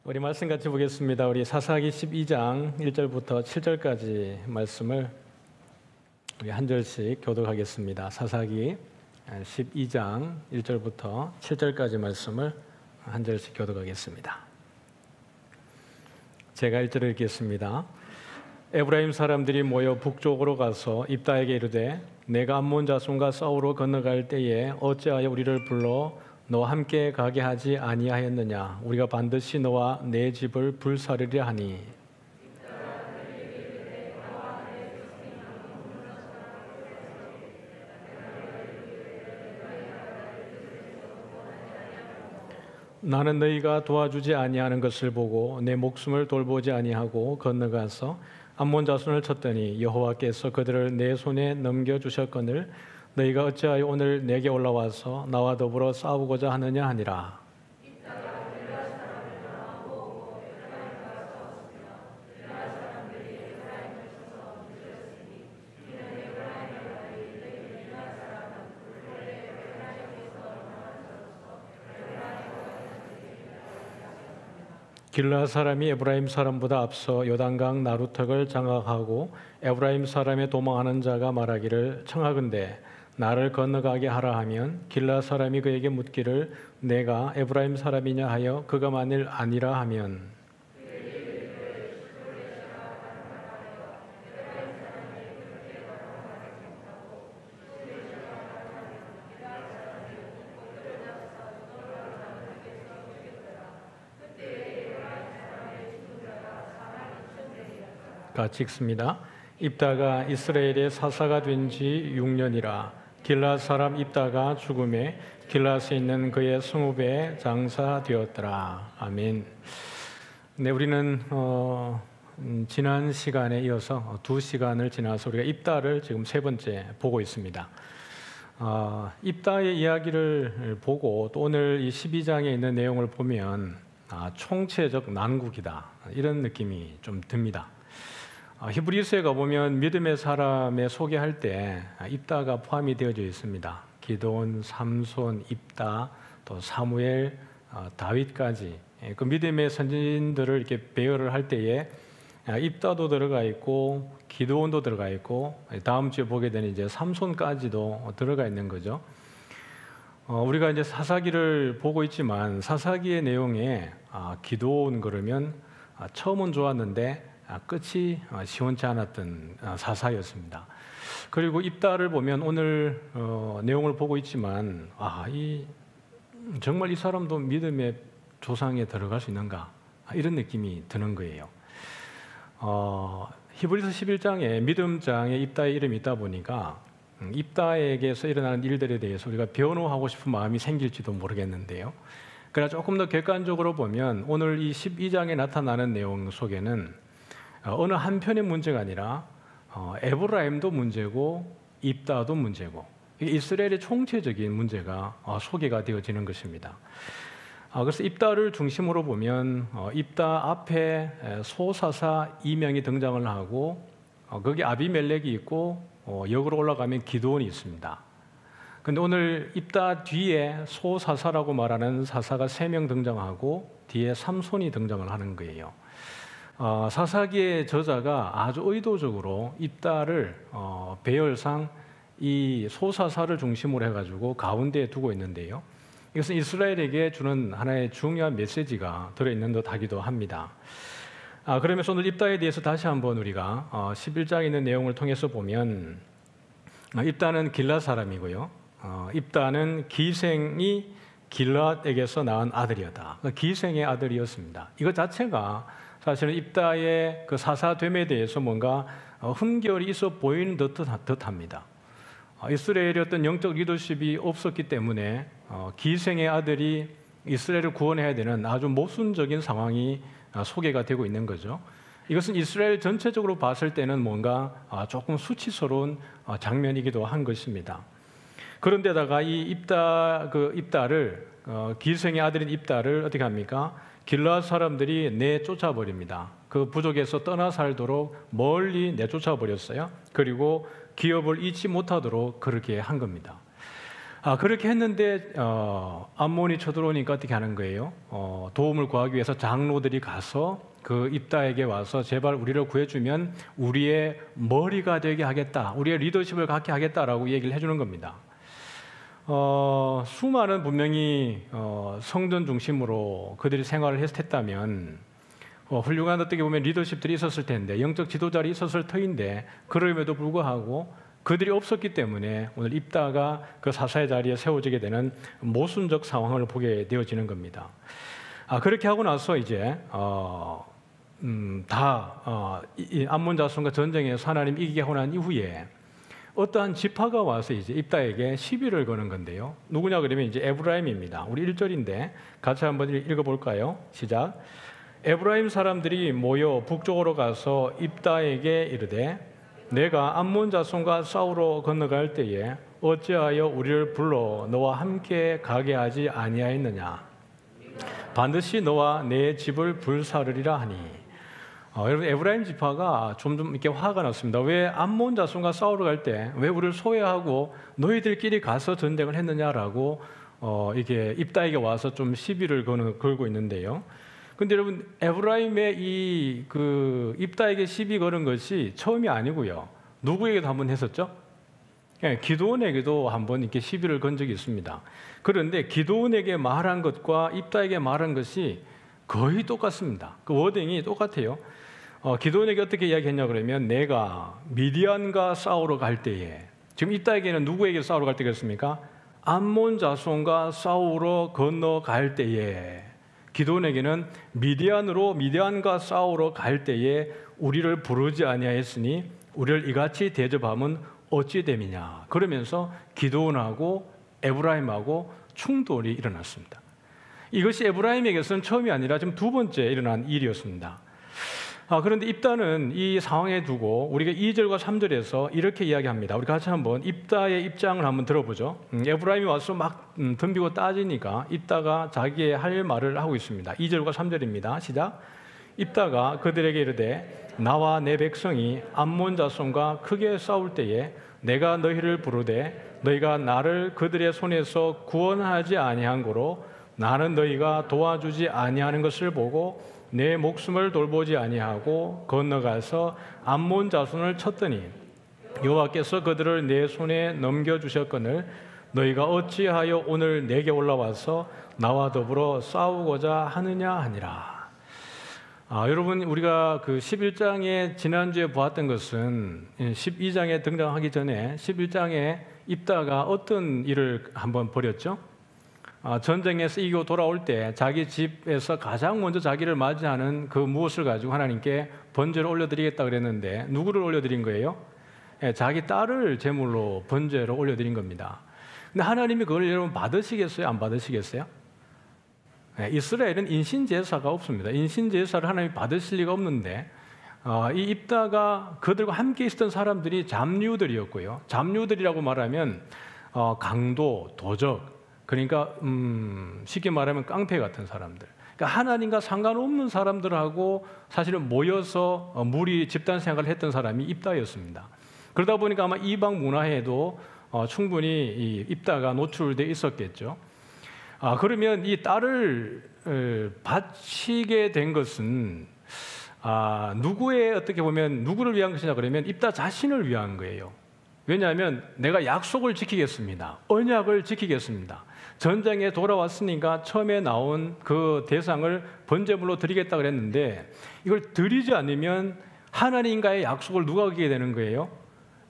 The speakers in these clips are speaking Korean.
우리 말씀 같이 보겠습니다. 우리 사사기 12장 1절부터 7절까지 말씀을 우리 한 절씩 교독하겠습니다. 사사기 12장 1절부터 7절까지 말씀을 한 절씩 교독하겠습니다. 제가 1절을 읽겠습니다. 에브라임 사람들이 모여 북쪽으로 가서 입다에게 이르되 내가 암몬 자손과 싸우러 건너갈 때에 어찌하여 우리를 불러 너와 함께 가게 하지 아니하였느냐? 우리가 반드시 너와 내 집을 불사르려 하니. 나는 너희가 도와주지 아니하는 것을 보고 내 목숨을 돌보지 아니하고 건너가서 암몬 자손을 쳤더니 여호와께서 그들을 내 손에 넘겨주셨거늘 너희가 어찌하여 오늘 내게 올라와서 나와 더불어 싸우고자 하느냐 하니라. 길라 사람이 에브라임 사람보다 앞서 요단강 나루턱을 장악하고 에브라임 사람의 도망하는 자가 말하기를 청하건대 나를 건너가게 하라 하면 길라 사람이 그에게 묻기를 내가 에브라임 사람이냐 하여 그가 만일 아니라 하면 같이 읽습니다. 입다가 이스라엘의 사사가 된 지 6년이라 길라 사람 입다가 죽음에 길라스에 있는 그의 성읍에 장사되었더라. 아멘. 네, 우리는 지난 시간에 이어서 2시간을 지나서 우리가 입다를 지금 세 번째 보고 있습니다. 입다의 이야기를 보고 또 오늘 이 12장에 있는 내용을 보면 총체적 난국이다 이런 느낌이 좀 듭니다. 히브리서에 가보면 믿음의 사람에 소개할 때 입다가 포함이 되어져 있습니다. 기드온, 삼손, 입다, 또 사무엘, 다윗까지 그 믿음의 선진들을 이렇게 배열을 할 때에 입다도 들어가 있고 기드온도 들어가 있고 다음 주에 보게 되는 이제 삼손까지도 들어가 있는 거죠. 우리가 이제 사사기를 보고 있지만 사사기의 내용에 기드온 그러면 처음은 좋았는데 끝이 시원치 않았던 사사였습니다. 그리고 입다를 보면 오늘 내용을 보고 있지만 정말 이 사람도 믿음의 조상에 들어갈 수 있는가 이런 느낌이 드는 거예요. 히브리서 11장에 믿음장에 입다의 이름이 있다 보니까 입다에게서 일어나는 일들에 대해서 우리가 변호하고 싶은 마음이 생길지도 모르겠는데요. 그러나 조금 더 객관적으로 보면 오늘 이 12장에 나타나는 내용 속에는 어느 한편의 문제가 아니라 에브라임도 문제고 입다도 문제고 이스라엘의 총체적인 문제가 소개가 되어지는 것입니다. 그래서 입다를 중심으로 보면 입다 앞에 소사사 2명이 등장을 하고 거기 아비멜렉이 있고 역으로 올라가면 기드온이 있습니다. 그런데 오늘 입다 뒤에 소사사라고 말하는 사사가 3명 등장하고 뒤에 삼손이 등장을 하는 거예요. 사사기의 저자가 아주 의도적으로 입다를 배열상 이 소사사를 중심으로 해가지고 가운데에 두고 있는데요. 이것은 이스라엘에게 주는 하나의 중요한 메시지가 들어있는 듯 하기도 합니다. 그러면서 오늘 입다에 대해서 다시 한번 우리가 11장에 있는 내용을 통해서 보면 입다는 길라 사람이고요. 입다는 기생이 길랏에게서 낳은 아들이었다. 기생의 아들이었습니다. 이것 자체가 사실은 입다의 그 사사됨에 대해서 뭔가 흠결이 있어 보이는 듯합니다. 이스라엘의 어떤 영적 리더십이 없었기 때문에 기생의 아들이 이스라엘을 구원해야 되는 아주 모순적인 상황이 소개가 되고 있는 거죠. 이것은 이스라엘 전체적으로 봤을 때는 뭔가 조금 수치스러운 장면이기도 한 것입니다. 그런데다가 이 입다를 기생의 아들인 입다를 어떻게 합니까? 길랏 사람들이 내쫓아 버립니다. 그 부족에서 떠나 살도록 멀리 내쫓아 버렸어요. 그리고 기업을 잊지 못하도록 그렇게 한 겁니다. 그렇게 했는데 암몬이 쳐들어오니까 어떻게 하는 거예요? 도움을 구하기 위해서 장로들이 가서 그 입다에게 와서 제발 우리를 구해주면 우리의 머리가 되게 하겠다, 우리의 리더십을 갖게 하겠다라고 얘기를 해주는 겁니다. 수많은 분명히 성전 중심으로 그들이 생활을 했다면 훌륭한 어떻게 보면 리더십들이 있었을 텐데, 영적 지도자들이 있었을 터인데, 그럼에도 불구하고 그들이 없었기 때문에 오늘 입다가 그 사사의 자리에 세워지게 되는 모순적 상황을 보게 되어지는 겁니다. 그렇게 하고 나서 이제 이 암몬 자손과 전쟁에서 하나님 이기게 하고 난 이후에 어떠한 지파가 와서 이제 입다에게 시비를 거는 건데요. 누구냐 그러면 이제 에브라임입니다. 우리 1절인데 같이 한번 읽어볼까요? 시작. 에브라임 사람들이 모여 북쪽으로 가서 입다에게 이르되 내가 암몬 자손과 싸우러 건너갈 때에 어찌하여 우리를 불러 너와 함께 가게 하지 아니하였느냐? 반드시 너와 내 집을 불사르리라 하니. 여러분, 에브라임 지파가 좀 이렇게 화가 났습니다. 왜 암몬 자손과 싸우러 갈 때 왜 우리를 소외하고 너희들끼리 가서 전쟁을 했느냐라고 이게 입다에게 와서 좀 시비를 걸고 있는데요. 근데 여러분, 에브라임의 그 입다에게 시비 거는 것이 처음이 아니고요. 누구에게도 한번 했었죠? 기드온에게도 한번 이렇게 시비를 건 적이 있습니다. 그런데 기드온에게 말한 것과 입다에게 말한 것이 거의 똑같습니다. 그 워딩이 똑같아요. 기드온에게 어떻게 이야기했냐 그러면 내가 미디안과 싸우러 갈 때에, 지금 입다에게는 누구에게 싸우러 갈 때 그랬습니까? 암몬 자손과 싸우러 건너갈 때에, 기드온에게는 미디안과 싸우러 갈 때에 우리를 부르지 아니하였으니 우리를 이같이 대접함은 어찌 됨이냐. 그러면서 기드온하고 에브라임하고 충돌이 일어났습니다. 이것이 에브라임에게서는 처음이 아니라 지금 두 번째 일어난 일이었습니다. 그런데 입다는 이 상황에 두고 우리가 2절과 3절에서 이렇게 이야기합니다. 우리 같이 한번 입다의 입장을 한번 들어보죠. 에브라임이 와서 막 덤비고 따지니까 입다가 자기의 할 말을 하고 있습니다. 2절과 3절입니다. 시작. 입다가 그들에게 이르되 나와 내 백성이 암몬 자손과 크게 싸울 때에 내가 너희를 부르되 너희가 나를 그들의 손에서 구원하지 아니한 고로 나는 너희가 도와주지 아니하는 것을 보고 내 목숨을 돌보지 아니하고 건너가서 암몬 자손을 쳤더니 여호와께서 그들을 내 손에 넘겨주셨거늘 너희가 어찌하여 오늘 내게 올라와서 나와 더불어 싸우고자 하느냐 하니라. 여러분, 우리가 그 11장에 지난주에 보았던 것은 12장에 등장하기 전에 11장에 입다가 어떤 일을 한번 벌였죠? 전쟁에서 이기고 돌아올 때 자기 집에서 가장 먼저 자기를 맞이하는 그 무엇을 가지고 하나님께 번제를 올려드리겠다 그랬는데 누구를 올려드린 거예요? 자기 딸을 제물로 번제로 올려드린 겁니다. 근데 하나님이 그걸 여러분 받으시겠어요? 안 받으시겠어요? 이스라엘은 인신제사가 없습니다. 인신제사를 하나님이 받으실 리가 없는데 이 입다가 그들과 함께 있었던 사람들이 잡류들이었고요. 잡류들이라고 말하면 강도, 도적, 그러니까 쉽게 말하면 깡패 같은 사람들, 그러니까 하나님과 상관없는 사람들하고 사실은 모여서 무리 집단 생활을 했던 사람이 입다였습니다. 그러다 보니까 아마 이방 문화에도 충분히 이 입다가 노출되어 있었겠죠. 그러면 이 딸을 바치게 된 것은 누구의 어떻게 보면 누구를 위한 것이냐 그러면 입다 자신을 위한 거예요. 왜냐하면 내가 약속을 지키겠습니다. 언약을 지키겠습니다. 전쟁에 돌아왔으니까 처음에 나온 그 대상을 번제물로 드리겠다 그랬는데 이걸 드리지 않으면 하나님과의 약속을 누가 어기게 되는 거예요?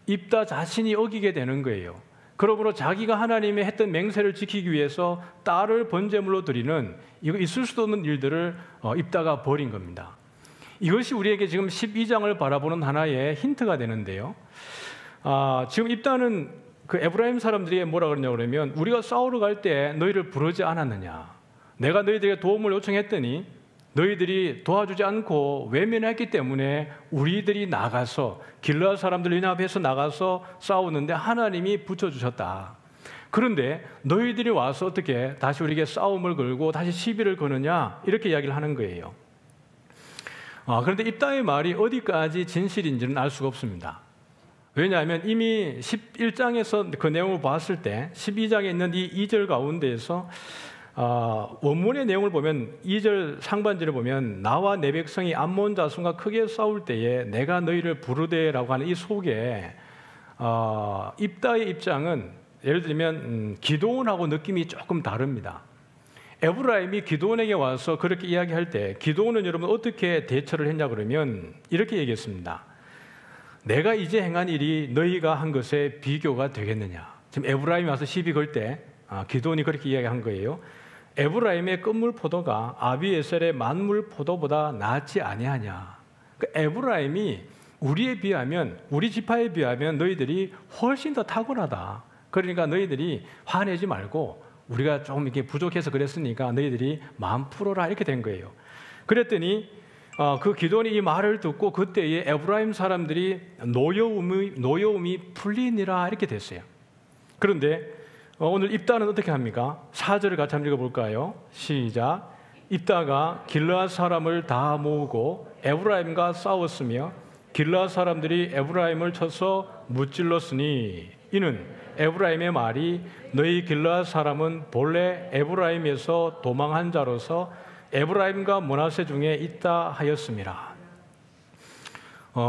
입다 자신이 어기게 되는 거예요. 그러므로 자기가 하나님의 했던 맹세를 지키기 위해서 딸을 번제물로 드리는 이거 있을 수도 없는 일들을 입다가 벌인 겁니다. 이것이 우리에게 지금 12장을 바라보는 하나의 힌트가 되는데요. 지금 입다는 그 에브라임 사람들이 뭐라 그러냐 그러면 우리가 싸우러 갈 때 너희를 부르지 않았느냐. 내가 너희들에게 도움을 요청했더니 너희들이 도와주지 않고 외면했기 때문에 우리들이 나가서 길르앗 사람들 연합해서 나가서 싸우는데 하나님이 붙여주셨다. 그런데 너희들이 와서 어떻게 다시 우리에게 싸움을 걸고 다시 시비를 거느냐 이렇게 이야기를 하는 거예요. 그런데 입다의 말이 어디까지 진실인지는 알 수가 없습니다. 왜냐하면 이미 11장에서 그 내용을 봤을 때 12장에 있는 이 2절 가운데에서 원문의 내용을 보면 2절 상반절을 보면 나와 내 백성이 암몬 자손과 크게 싸울 때에 내가 너희를 부르되라고 하는 이 속에 입다의 입장은 예를 들면 기드온하고 느낌이 조금 다릅니다. 에브라임이 기드온에게 와서 그렇게 이야기할 때 기드온은 여러분 어떻게 대처를 했냐 그러면 이렇게 얘기했습니다. 내가 이제 행한 일이 너희가 한 것에 비교가 되겠느냐. 지금 에브라임이 와서 시비 걸 때 기드온이 그렇게 이야기한 거예요. 에브라임의 끝물 포도가 아비에셀의 만물 포도보다 낫지 아니하냐. 에브라임이 우리에 비하면 우리 지파에 비하면 너희들이 훨씬 더 탁월하다. 그러니까 너희들이 화내지 말고 우리가 좀 이렇게 부족해서 그랬으니까 너희들이 마음 풀어라 이렇게 된 거예요. 그랬더니 그 기드온이 이 말을 듣고 그때에 에브라임 사람들이 노여움이 풀리니라 이렇게 됐어요. 그런데 오늘 입다는 어떻게 합니까? 4절을 같이 한번 읽어볼까요? 시작. 입다가 길르앗 사람을 다 모으고 에브라임과 싸웠으며 길르앗 사람들이 에브라임을 쳐서 무찔렀으니 이는 에브라임의 말이 너희 길르앗 사람은 본래 에브라임에서 도망한 자로서 에브라임과 므낫세 중에 있다 하였습니다.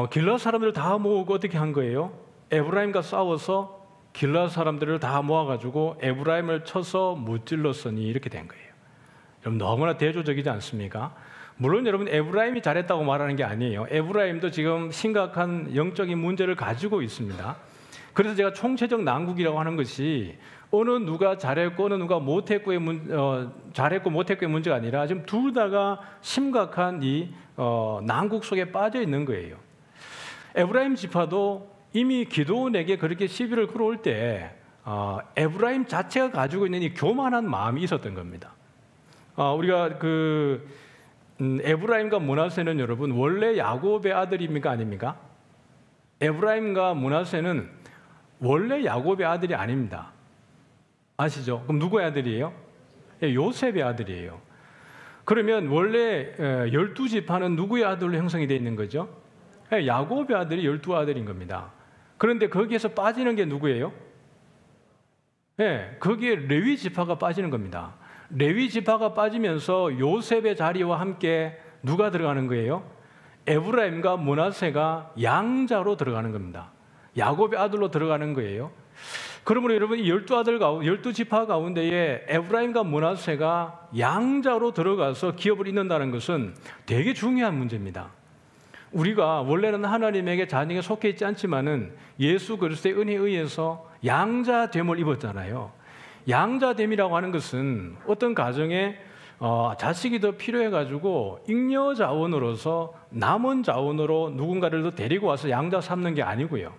길르앗 사람들을 다 모으고 어떻게 한 거예요? 에브라임과 싸워서 길르앗 사람들을 다 모아가지고 에브라임을 쳐서 무찔렀으니 이렇게 된 거예요. 여러분 너무나 대조적이지 않습니까? 물론 여러분 에브라임이 잘했다고 말하는 게 아니에요. 에브라임도 지금 심각한 영적인 문제를 가지고 있습니다. 그래서 제가 총체적 난국이라고 하는 것이 어느 누가 잘했고 어느 누가 못했고의 잘했고 못했고의 문제가 아니라 지금 둘 다가 심각한 이 난국 속에 빠져 있는 거예요. 에브라임 지파도 이미 기드온에게 그렇게 시비를 걸어올 때 에브라임 자체가 가지고 있는 이 교만한 마음이 있었던 겁니다. 우리가 에브라임과 므낫세는 여러분 원래 야곱의 아들입니까 아닙니까? 에브라임과 므낫세는 원래 야곱의 아들이 아닙니다. 아시죠? 그럼 누구의 아들이에요? 요셉의 아들이에요. 그러면 원래 12지파는 누구의 아들로 형성이 되어 있는 거죠? 야곱의 아들이 12아들인 겁니다. 그런데 거기에서 빠지는 게 누구예요? 거기에 레위 지파가 빠지는 겁니다. 레위 지파가 빠지면서 요셉의 자리와 함께 누가 들어가는 거예요? 에브라임과 므낫세가 양자로 들어가는 겁니다. 야곱의 아들로 들어가는 거예요. 그러므로 여러분 이 12지파 가운데에 에브라임과 므낫세가 양자로 들어가서 기업을 잇는다는 것은 되게 중요한 문제입니다. 우리가 원래는 하나님에게 자녀에게 속해 있지 않지만은 예수 그리스도의 은혜에 의해서 양자됨을 입었잖아요. 양자됨이라고 하는 것은 어떤 가정에 자식이 더 필요해가지고 잉여 자원으로서 남은 자원으로 누군가를 더 데리고 와서 양자 삼는 게 아니고요.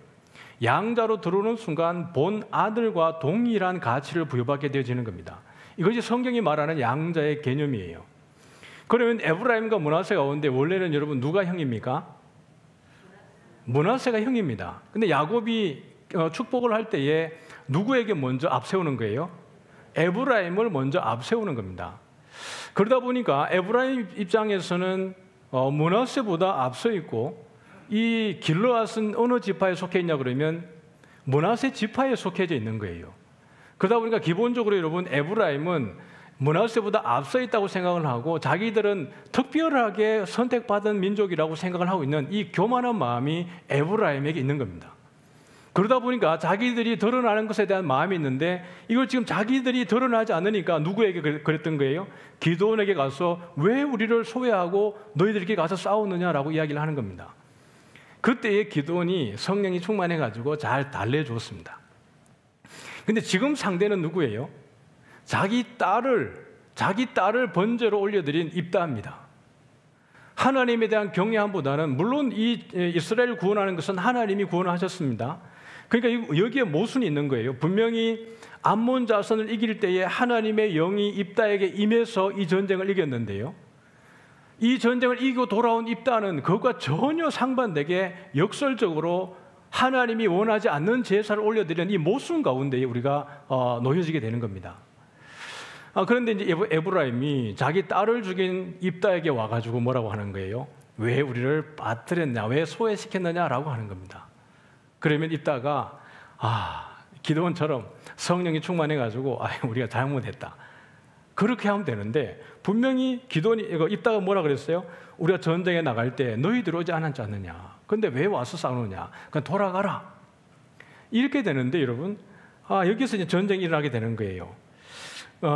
양자로 들어오는 순간 본 아들과 동일한 가치를 부여받게 되어지는 겁니다. 이것이 성경이 말하는 양자의 개념이에요. 그러면 에브라임과 므낫세 가운데 원래는 여러분 누가 형입니까? 므낫세가 형입니다. 근데 야곱이 축복을 할 때에 누구에게 먼저 앞세우는 거예요? 에브라임을 먼저 앞세우는 겁니다. 그러다 보니까 에브라임 입장에서는 므낫세보다 앞서 있고 이 길르앗은 어느 지파에 속해 있냐 그러면 므낫세 지파에 속해져 있는 거예요. 그러다 보니까 기본적으로 여러분 에브라임은 므낫세보다 앞서 있다고 생각을 하고 자기들은 특별하게 선택받은 민족이라고 생각을 하고 있는 이 교만한 마음이 에브라임에게 있는 겁니다. 그러다 보니까 자기들이 드러나는 것에 대한 마음이 있는데 이걸 지금 자기들이 드러나지 않으니까 누구에게 그랬던 거예요? 기드온에게 가서 왜 우리를 소외하고 너희들에게 가서 싸우느냐라고 이야기를 하는 겁니다. 그때에 기드온이 성령이 충만해가지고 잘 달래줬습니다. 근데 지금 상대는 누구예요? 자기 딸을 번제로 올려드린 입다입니다. 하나님에 대한 경외함보다는 물론 이 이스라엘을 구원하는 것은 하나님이 구원하셨습니다. 그러니까 여기에 모순이 있는 거예요. 분명히 암몬 자손을 이길 때에 하나님의 영이 입다에게 임해서 이 전쟁을 이겼는데요. 이 전쟁을 이기고 돌아온 입다는 그것과 전혀 상반되게 역설적으로 하나님이 원하지 않는 제사를 올려드리는 이 모순 가운데 우리가 놓여지게 되는 겁니다. 그런데 이제 에브라임이 자기 딸을 죽인 입다에게 와가지고 뭐라고 하는 거예요? 왜 우리를 빠뜨렸냐, 왜 소외시켰느냐라고 하는 겁니다. 그러면 입다가 기도원처럼 성령이 충만해가지고 우리가 잘못했다. 그렇게 하면 되는데 분명히 기도원이 입다가 뭐라 그랬어요? 우리가 전쟁에 나갈 때 너희들 오지 않았지 않느냐. 근데 왜 와서 싸우느냐. 그냥 돌아가라. 이렇게 되는데 여러분 여기서 이제 전쟁이 일어나게 되는 거예요.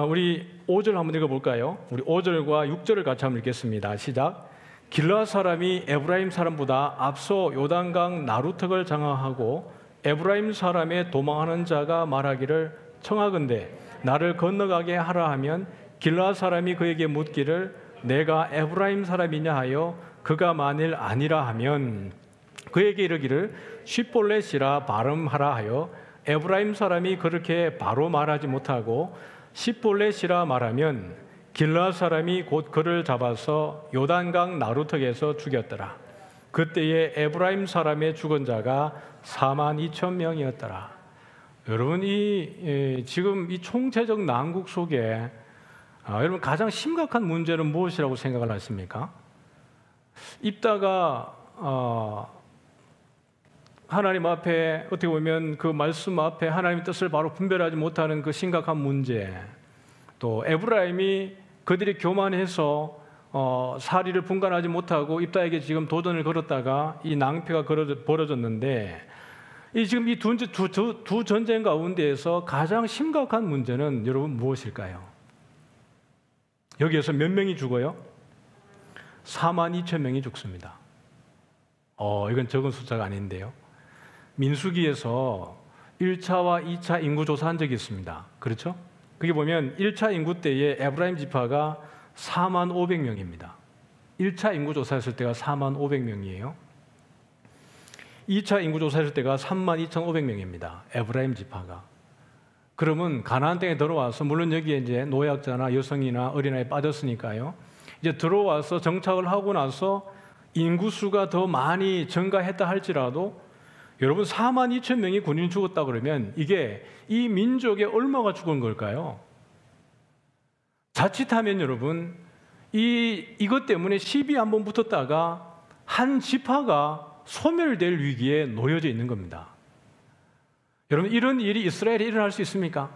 우리 5절 한번 읽어볼까요? 우리 5절과 6절을 같이 한번 읽겠습니다. 시작. 길르앗 사람이 에브라임 사람보다 앞서 요단강 나루턱을 장악하고 에브라임 사람의 도망하는 자가 말하기를 청하건대 나를 건너가게 하라 하면 길르앗 사람이 그에게 묻기를 내가 에브라임 사람이냐 하여 그가 만일 아니라 하면 그에게 이르기를 시볼렛이라 발음하라 하여 에브라임 사람이 그렇게 바로 말하지 못하고 시볼렛이라 말하면 길르앗 사람이 곧 그를 잡아서 요단강 나루턱에서 죽였더라. 그때에 에브라임 사람의 죽은 자가 42,000명이었더라. 여러분 지금 이 총체적 난국 속에 여러분 가장 심각한 문제는 무엇이라고 생각을 하십니까? 입다가 하나님 앞에 어떻게 보면 그 말씀 앞에 하나님의 뜻을 바로 분별하지 못하는 그 심각한 문제, 또 에브라임이 그들이 교만해서 사리를 분간하지 못하고 입다에게 지금 도전을 걸었다가 이 낭패가 벌어졌는데 지금 이 두 전쟁 가운데에서 가장 심각한 문제는 여러분 무엇일까요? 여기에서 몇 명이 죽어요? 42,000명이 죽습니다. 이건 적은 숫자가 아닌데요. 민수기에서 1차와 2차 인구 조사한 적이 있습니다. 그렇죠? 그게 보면 1차 인구 때에 에브라임 지파가 45,000명입니다. 1차 인구 조사했을 때가 45,000명이에요. 2차 인구 조사했을 때가 32,500명입니다. 에브라임 지파가. 그러면 가나안 땅에 들어와서 물론 여기에 이제 노약자나 여성이나 어린아이 빠졌으니까요. 이제 들어와서 정착을 하고 나서 인구수가 더 많이 증가했다 할지라도 여러분 42,000명이 군인이 죽었다 그러면 이게 이 민족에 얼마가 죽은 걸까요? 자칫하면 여러분 이것 때문에 시비 한번 붙었다가 한 지파가 소멸될 위기에 놓여져 있는 겁니다. 여러분 이런 일이 이스라엘에 일어날 수 있습니까?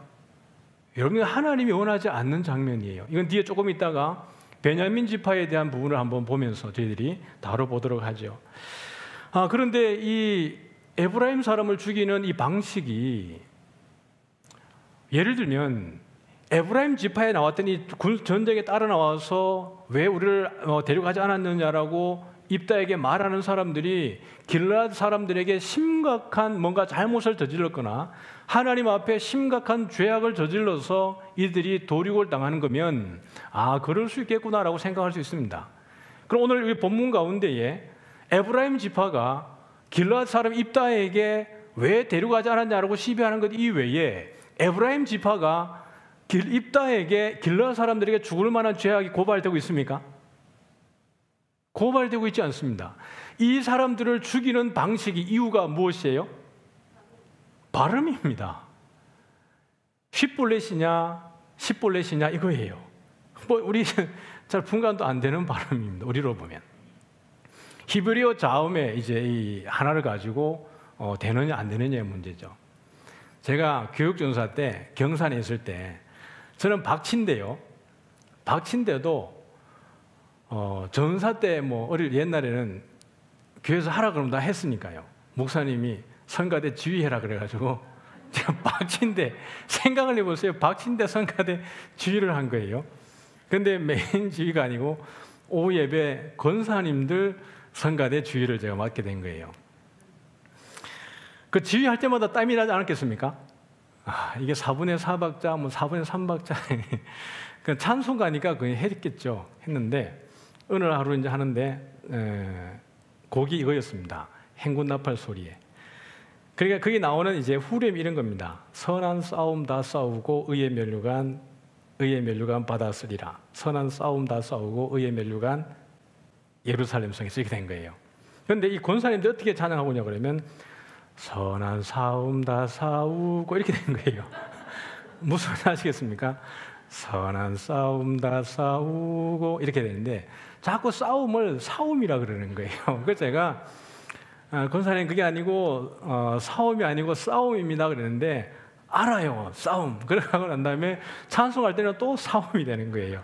여러분 하나님이 원하지 않는 장면이에요. 이건 뒤에 조금 있다가 베냐민 지파에 대한 부분을 한번 보면서 저희들이 다뤄보도록 하죠. 그런데 이 에브라임 사람을 죽이는 이 방식이 예를 들면 에브라임 지파에 나왔던 이 전쟁에 따라 나와서 왜 우리를 데려가지 않았느냐라고 입다에게 말하는 사람들이 길르앗 사람들에게 심각한 뭔가 잘못을 저질렀거나 하나님 앞에 심각한 죄악을 저질러서 이들이 도륙을 당하는 거면 그럴 수 있겠구나라고 생각할 수 있습니다. 그럼 오늘 이 본문 가운데에 에브라임 지파가 길르앗 사람 입다에게 왜 데려가지 않았냐라고 시비하는 것 이외에 에브라임 지파가 입다에게 길르앗 사람들에게 죽을 만한 죄악이 고발되고 있습니까? 고발되고 있지 않습니다. 이 사람들을 죽이는 방식이 이유가 무엇이에요? 발음입니다. 시볼렛이냐 이거예요. 우리 잘 분간도 안 되는 발음입니다. 우리로 보면 히브리어 자음에 이제 이 하나를 가지고 되느냐 안 되느냐의 문제죠. 제가 교육전사 때 경산에 있을 때 저는 박치인데요. 박치인데도 전사 때 옛날에는 교회에서 하라 그러면 다 했으니까요. 목사님이 성가대 지휘해라 그래가지고 제가 박치인데 생각을 해보세요. 박치인데 성가대 지휘를 한 거예요. 근데 메인 지휘가 아니고 오후 예배 권사님들 성가대 지휘를 제가 맡게 된 거예요. 그 지휘할 때마다 땀이 나지 않았겠습니까? 이게 4분의 4박자, 4분의 3박자. 그 찬송가니까 그냥 했겠죠. 했는데, 어느 하루 이제 하는데, 곡이 이거였습니다. 행군 나팔 소리에. 그러니까 그게 나오는 이제 후렴 이런 겁니다. 선한 싸움 다 싸우고 의의 면류관 받았으리라. 선한 싸움 다 싸우고 의의 면류관 예루살렘 성에서 이렇게 된 거예요. 그런데 이 권사님들 어떻게 찬양하고 있냐 그러면 선한 싸움 다 싸우고 이렇게 된 거예요. 무슨 말인지 아시겠습니까? 선한 싸움 다 싸우고 이렇게 되는데 자꾸 싸움을 싸움이라 그러는 거예요. 그래서 제가 권사님 그게 아니고 사움이 아니고 싸움입니다 그랬는데 알아요 싸움. 그러고 난 다음에 찬송할 때는 또 싸움이 되는 거예요.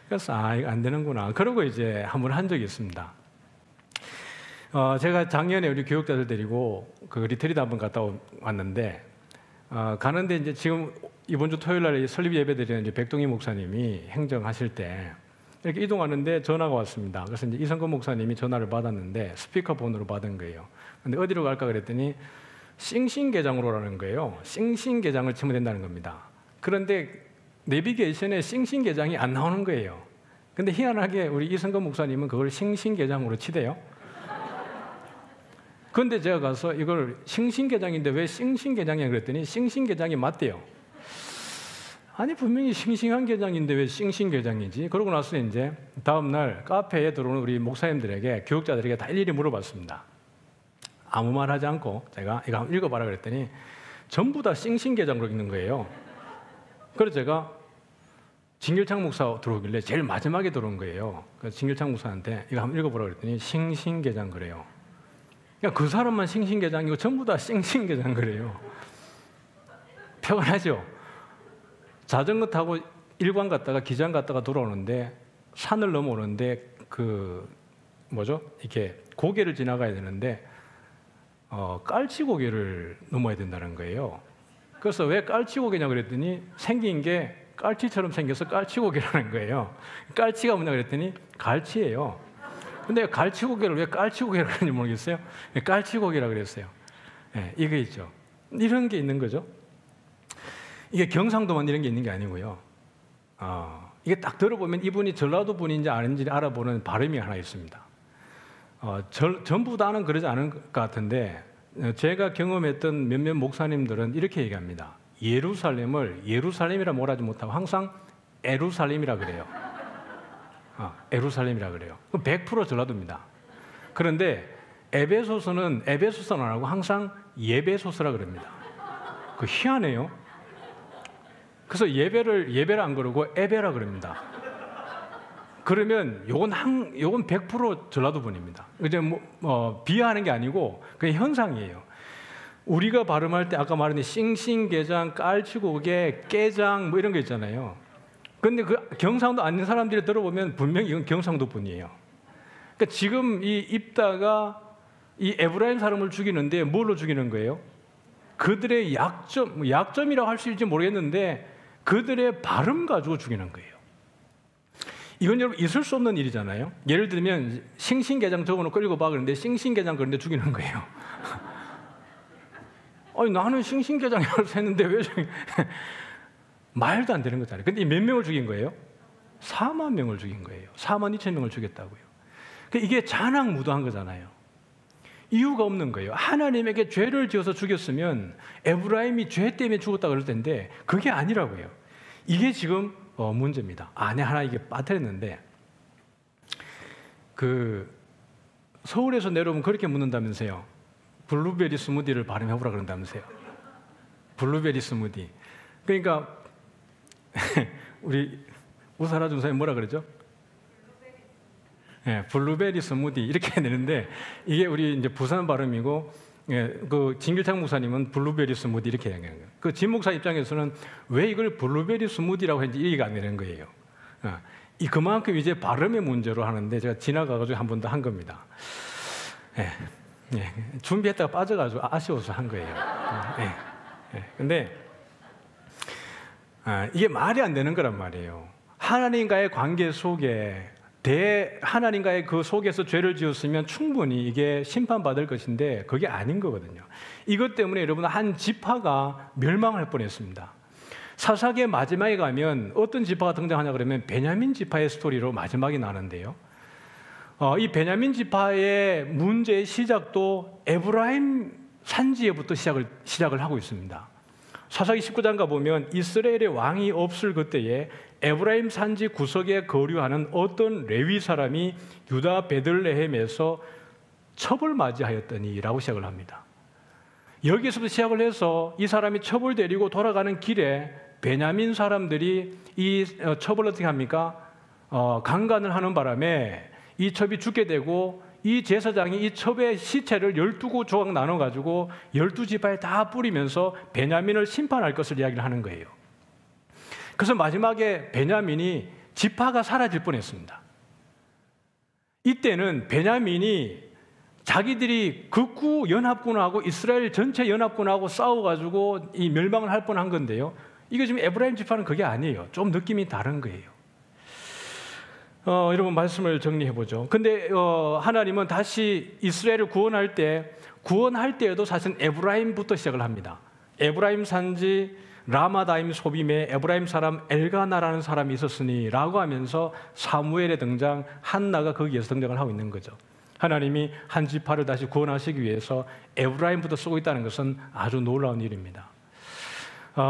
그래서 이거 안 되는구나. 그러고 이제 한번 한 적이 있습니다. 제가 작년에 우리 교육자들 데리고 그 리트리트 한번 갔다 왔는데 가는데 이제 지금 이번 주 토요일 날 설립 예배 드리는 이제 백동희 목사님이 행정하실 때 이렇게 이동하는데 전화가 왔습니다. 그래서 이제 이성근 목사님이 전화를 받았는데 스피커폰으로 받은 거예요. 근데 어디로 갈까 그랬더니 싱싱게장으로라는 거예요. 싱싱게장을 치면 된다는 겁니다. 그런데 내비게이션에 싱싱게장이 안 나오는 거예요. 근데 희한하게 우리 이성근 목사님은 그걸 싱싱게장으로 치대요. 그런데 제가 가서 이걸 싱싱게장인데 왜 싱싱게장이냐 그랬더니 싱싱게장이 맞대요. 아니 분명히 싱싱한 게장인데 왜 싱싱게장이지? 그러고 나서 이제 다음 날 카페에 들어오는 우리 목사님들에게 교육자들에게 다 일일이 물어봤습니다. 아무 말 하지 않고 제가 이거 한번 읽어봐라 그랬더니 전부 다 싱싱게장으로 읽는 거예요. 그래서 제가 진길창 목사 들어오길래 제일 마지막에 들어온 거예요. 그래서 진길창 목사한테 이거 한번 읽어보라 그랬더니 싱싱게장 그래요. 그러니까 그 사람만 싱싱게장이고 전부 다 싱싱게장 그래요. 표현하죠. 자전거 타고 일관 갔다가 기장 갔다가 돌아오는데 산을 넘어오는데 이렇게 고개를 지나가야 되는데 깔치고개를 넘어야 된다는 거예요. 그래서 왜 깔치고개냐 그랬더니 생긴 게 깔치처럼 생겨서 깔치고개라는 거예요. 깔치가 뭐냐 그랬더니 갈치예요. 근데 갈치고개를 왜 깔치고개라고 하는지 모르겠어요. 깔치고개라고 그랬어요. 네, 이게 있죠. 이런 게 있는 거죠. 이게 경상도만 이런 게 있는 게 아니고요. 이게 딱 들어보면 이분이 전라도 분인지 아닌지 알아보는 발음이 하나 있습니다. 전부 다는 그러지 않은 것 같은데 제가 경험했던 몇몇 목사님들은 이렇게 얘기합니다. 예루살렘을 예루살렘이라 말하지 못하고 항상 에루살렘이라 그래요. 에루살렘이라 그래요. 100% 전라도입니다. 그런데 에베소서는 에베소서는 안 하고 항상 예배소서라 그럽니다. 그 희한해요. 그래서 예배를 안 그러고 에베라 그럽니다. 그러면 요건 100% 전라도 분입니다. 이제 비하하는 게 아니고 그냥 현상이에요. 우리가 발음할 때 아까 말한 싱싱게장, 깔치고개, 깨장 뭐 이런 거 있잖아요. 근데 그 경상도 아닌 사람들이 들어보면 분명히 이건 경상도 분이에요. 그러니까 지금 이 입다가 이 에브라임 사람을 죽이는데 뭘로 죽이는 거예요? 그들의 약점이라고 할 수 있을지 모르겠는데 그들의 발음 가지고 죽이는 거예요. 이건 여러분 있을 수 없는 일이잖아요. 예를 들면 싱싱게장 적어놓고 읽어봐 그런데 싱싱게장 그런데 죽이는 거예요. 아니 나는 싱싱게장이라고 했는데 왜 말도 안 되는 거잖아요. 근데 몇 명을 죽인 거예요? 4만 명을 죽인 거예요. 4만 2천 명을 죽였다고요. 이게 잔악무도한 거잖아요. 이유가 없는 거예요. 하나님에게 죄를 지어서 죽였으면 에브라임이 죄 때문에 죽었다 그럴 텐데 그게 아니라고요. 이게 지금 문제입니다. 안에 하나 이게 빠뜨렸는데 서울에서 내려오면 그렇게 묻는다면서요. 블루베리 스무디를 발음해보라 그런다면서요. 블루베리 스무디. 그러니까 우리 우사라 준사님 뭐라 그러죠? 블루베리 스무디 이렇게 해야 되는데 이게 우리 이제 부산 발음이고 그 진길창 목사님은 블루베리 스무디 이렇게 얘기하는 거예요. 그 진 목사 입장에서는 왜 이걸 블루베리 스무디라고 했는지 이해가 안 되는 거예요. 그만큼 이제 발음의 문제로 하는데 제가 지나가가지고 한 번 더 한 겁니다. 준비했다가 빠져가지고 아쉬워서 한 거예요. 근데 이게 말이 안 되는 거란 말이에요. 하나님과의 관계 속에 하나님과의 그 속에서 죄를 지었으면 충분히 이게 심판받을 것인데 그게 아닌 거거든요. 이것 때문에 여러분 한 지파가 멸망할 뻔했습니다. 사사기의 마지막에 가면 어떤 지파가 등장하냐 그러면 베냐민 지파의 스토리로 마지막이 나는데요. 이 베냐민 지파의 문제의 시작도 에브라임 산지에부터 시작을 하고 있습니다. 사사기 19장 가보면 이스라엘의 왕이 없을 그때에 에브라임 산지 구석에 거류하는 어떤 레위 사람이 유다 베들레헴에서 처벌맞이하였더니라고 시작을 합니다. 여기서부터 시작을 해서 이 사람이 첩을 데리고 돌아가는 길에 베냐민 사람들이 이 첩을 어떻게 합니까? 강간을 하는 바람에 이 첩이 죽게 되고 이 제사장이 이 첩의 시체를 12조각 나눠가지고 12지파에 다 뿌리면서 베냐민을 심판할 것을 이야기를 하는 거예요. 그래서 마지막에 베냐민이 지파가 사라질 뻔했습니다. 이때는 베냐민이 자기들이 극구 연합군하고 이스라엘 전체 연합군하고 싸워가지고 이 멸망을 할 뻔한 건데요. 이거 지금 에브라임 지파는 그게 아니에요. 좀 느낌이 다른 거예요. 여러분 말씀을 정리해 보죠. 근데 하나님은 다시 이스라엘을 구원할 때에도 사실 에브라임부터 시작을 합니다. 에브라임 산지 라마다임 소빔에 에브라임 사람 엘가나라는 사람이 있었으니 라고 하면서 사무엘의 등장, 한나가 거기에서 등장을 하고 있는 거죠. 하나님이 한 지파를 다시 구원하시기 위해서 에브라임부터 쓰고 있다는 것은 아주 놀라운 일입니다.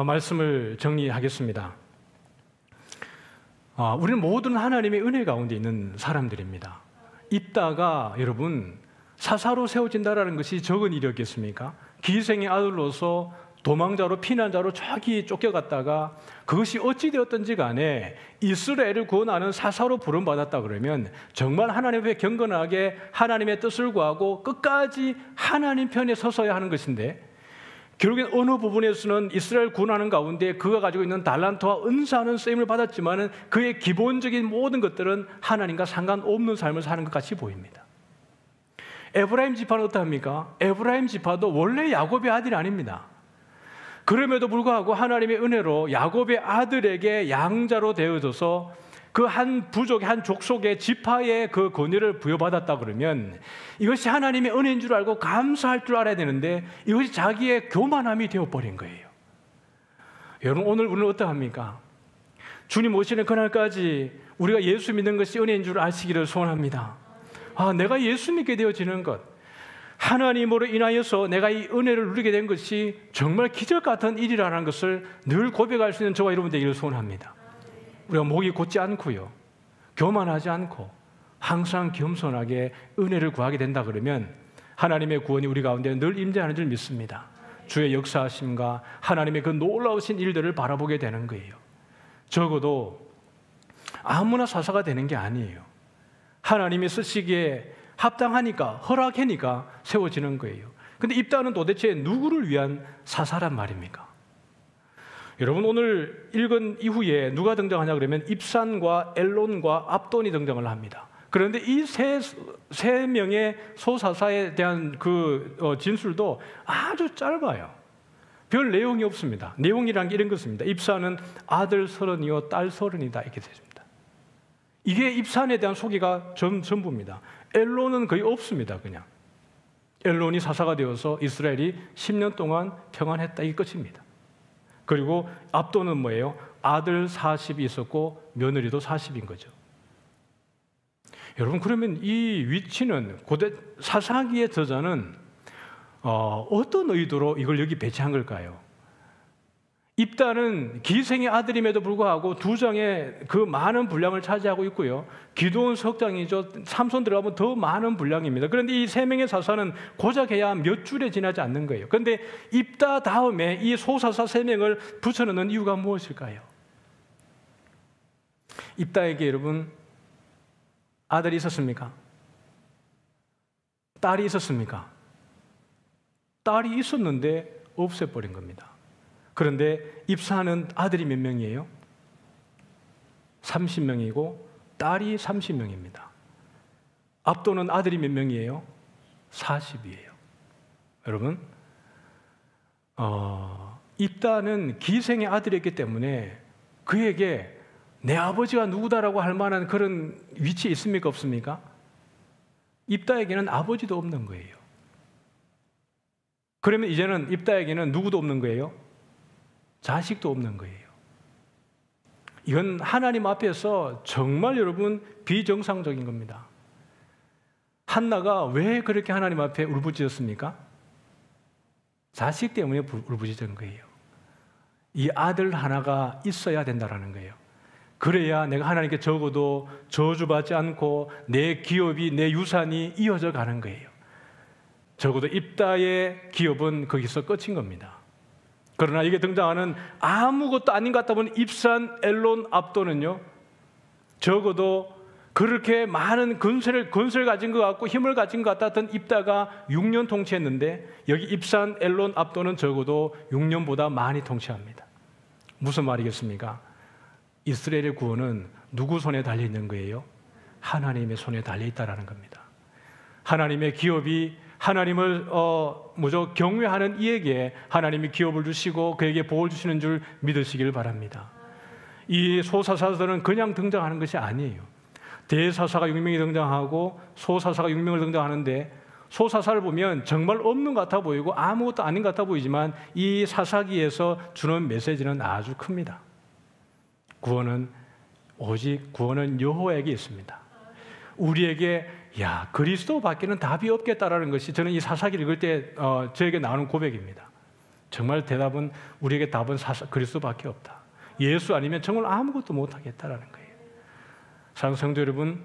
말씀을 정리하겠습니다. 우리는 모든 하나님의 은혜 가운데 있는 사람들입니다. 입다가 여러분 사사로 세워진다라는 것이 적은 일이었겠습니까? 기생의 아들로서 도망자로 피난자로 저기 쫓겨갔다가 그것이 어찌되었든지 간에 이스라엘을 구원하는 사사로 부름받았다 그러면 정말 하나님 앞에 경건하게 하나님의 뜻을 구하고 끝까지 하나님 편에 서서야 하는 것인데, 결국엔 어느 부분에서는 이스라엘 구원하는 가운데 그가 가지고 있는 달란트와 은사하는 쓰임을 받았지만 그의 기본적인 모든 것들은 하나님과 상관없는 삶을 사는 것 같이 보입니다. 에브라임 지파는 어떠합니까? 에브라임 지파도 원래 야곱의 아들이 아닙니다. 그럼에도 불구하고 하나님의 은혜로 야곱의 아들에게 양자로 되어져서 그 한 부족의 한 족속의 지파의 그 권위를 부여받았다 그러면 이것이 하나님의 은혜인 줄 알고 감사할 줄 알아야 되는데 이것이 자기의 교만함이 되어버린 거예요. 여러분 오늘 우리는 어떠합니까? 주님 오시는 그날까지 우리가 예수 믿는 것이 은혜인 줄 아시기를 소원합니다. 내가 예수 믿게 되어지는 것, 하나님으로 인하여서 내가 이 은혜를 누리게 된 것이 정말 기적 같은 일이라는 것을 늘 고백할 수 있는 저와 여러분 되기를 소원합니다. 우리가 목이 곧지 않고요, 교만하지 않고 항상 겸손하게 은혜를 구하게 된다 그러면 하나님의 구원이 우리 가운데 늘 임재하는 줄 믿습니다. 주의 역사하심과 하나님의 그 놀라우신 일들을 바라보게 되는 거예요. 적어도 아무나 사사가 되는 게 아니에요. 하나님이 쓰시기에 합당하니까, 허락하니까 세워지는 거예요. 근데 입다는 도대체 누구를 위한 사사란 말입니까? 여러분 오늘 읽은 이후에 누가 등장하냐 그러면 입산과 엘론과 압돈이 등장을 합니다. 그런데 이 세 명의 소사사에 대한 그 진술도 아주 짧아요. 별 내용이 없습니다. 내용이란 게 이런 것입니다. 입산은 아들 30이요 딸 30이다 이렇게 되십니다. 이게 입산에 대한 소개가 전부입니다. 엘론은 거의 없습니다. 그냥 엘론이 사사가 되어서 이스라엘이 10년 동안 평안했다, 이게 끝입니다. 그리고 압돈은 뭐예요? 아들 40이 있었고 며느리도 40인 거죠. 여러분 그러면 이 위치는 고대 사사기의 저자는 어떤 의도로 이걸 여기 배치한 걸까요? 입다는 기생의 아들임에도 불구하고 두 장의 그 많은 분량을 차지하고 있고요. 기드온 석장이죠. 삼손 들어가면 더 많은 분량입니다. 그런데 이 세 명의 사사는 고작 해야 몇 줄에 지나지 않는 거예요. 그런데 입다 다음에 이 소사사 세 명을 붙여넣는 이유가 무엇일까요? 입다에게 여러분 아들이 있었습니까? 딸이 있었습니까? 딸이 있었는데 없애버린 겁니다. 그런데 입사하는 아들이 몇 명이에요? 30명이고 딸이 30명입니다. 압도는 아들이 몇 명이에요? 40이에요. 여러분, 입다는 기생의 아들이었기 때문에 그에게 내 아버지가 누구다라고 할 만한 그런 위치에 있습니까? 없습니까? 입다에게는 아버지도 없는 거예요. 그러면 이제는 입다에게는 누구도 없는 거예요? 자식도 없는 거예요. 이건 하나님 앞에서 정말 여러분 비정상적인 겁니다. 한나가 왜 그렇게 하나님 앞에 울부짖었습니까? 자식 때문에 울부짖은 거예요. 이 아들 하나가 있어야 된다라는 거예요. 그래야 내가 하나님께 적어도 저주받지 않고 내 기업이, 내 유산이 이어져 가는 거예요. 적어도 입다의 기업은 거기서 끝인 겁니다. 그러나 이게 등장하는 아무것도 아닌 것 같다 보니 입산, 엘론, 압도는요, 적어도 그렇게 많은 건설을 가진 것 같고 힘을 가진 것 같았던 입다가 6년 통치했는데 여기 입산 엘론 압도는 적어도 6년보다 많이 통치합니다. 무슨 말이겠습니까? 이스라엘의 구원은 누구 손에 달려 있는 거예요? 하나님의 손에 달려 있다라는 겁니다. 하나님의 기업이 하나님을 경외하는 이에게 하나님이 기업을 주시고 그에게 복을 주시는 줄 믿으시길 바랍니다. 이 소사사들은 그냥 등장하는 것이 아니에요. 대사사가 6명이 등장하고 소사사가 6명을 등장하는데 소사사를 보면 정말 없는 것 같아 보이고 아무것도 아닌 것 같아 보이지만 이 사사기에서 주는 메시지는 아주 큽니다. 구원은 여호와에게 있습니다. 우리에게 그리스도 밖에는 답이 없겠다라는 것이 저는 이 사사기를 읽을 때 저에게 나오는 고백입니다. 정말 대답은 우리에게 답은 그리스도밖에 없다. 예수 아니면 정말 아무것도 못하겠다라는 거예요. 사랑하는 성도 여러분,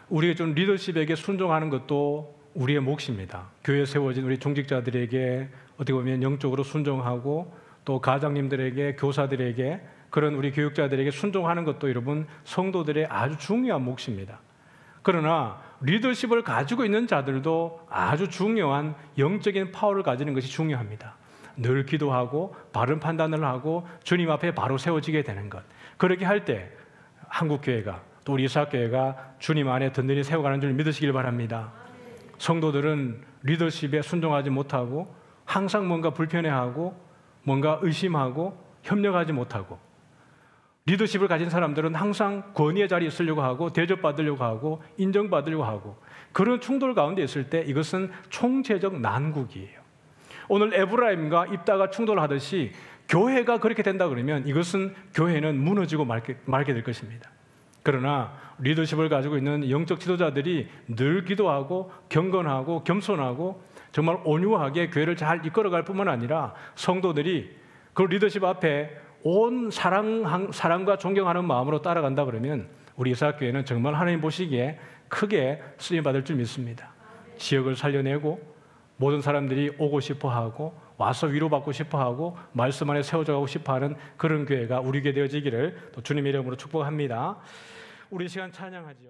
우리가 좀 리더십에게 순종하는 것도 우리의 몫입니다. 교회에 세워진 우리 중직자들에게 어떻게 보면 영적으로 순종하고 또 가장님들에게 교사들에게 그런 우리 교육자들에게 순종하는 것도 여러분 성도들의 아주 중요한 몫입니다. 그러나 리더십을 가지고 있는 자들도 아주 중요한 영적인 파워를 가지는 것이 중요합니다. 늘 기도하고 바른 판단을 하고 주님 앞에 바로 세워지게 되는 것. 그렇게 할 때 한국교회가 또 우리 이사학교회가 주님 안에 든든히 세워가는 줄 믿으시길 바랍니다. 성도들은 리더십에 순종하지 못하고 항상 뭔가 불편해하고 뭔가 의심하고 협력하지 못하고 리더십을 가진 사람들은 항상 권위의 자리에 있으려고 하고 대접받으려고 하고 인정받으려고 하고 그런 충돌 가운데 있을 때 이것은 총체적 난국이에요. 오늘 에브라임과 입다가 충돌하듯이 교회가 그렇게 된다 그러면 이것은 교회는 무너지고 말게 될 것입니다. 그러나 리더십을 가지고 있는 영적 지도자들이 늘 기도하고 경건하고 겸손하고 정말 온유하게 교회를 잘 이끌어갈 뿐만 아니라 성도들이 그 리더십 앞에 온 사랑과 존경하는 마음으로 따라간다 그러면 우리 이사학교회는 정말 하나님 보시기에 크게 쓰임받을 줄 믿습니다. 지역을 살려내고 모든 사람들이 오고 싶어하고 와서 위로받고 싶어하고 말씀 안에 세워져 가고 싶어하는 그런 교회가 우리 교회 되어지기를 또 주님의 이름으로 축복합니다. 우리 시간 찬양하죠.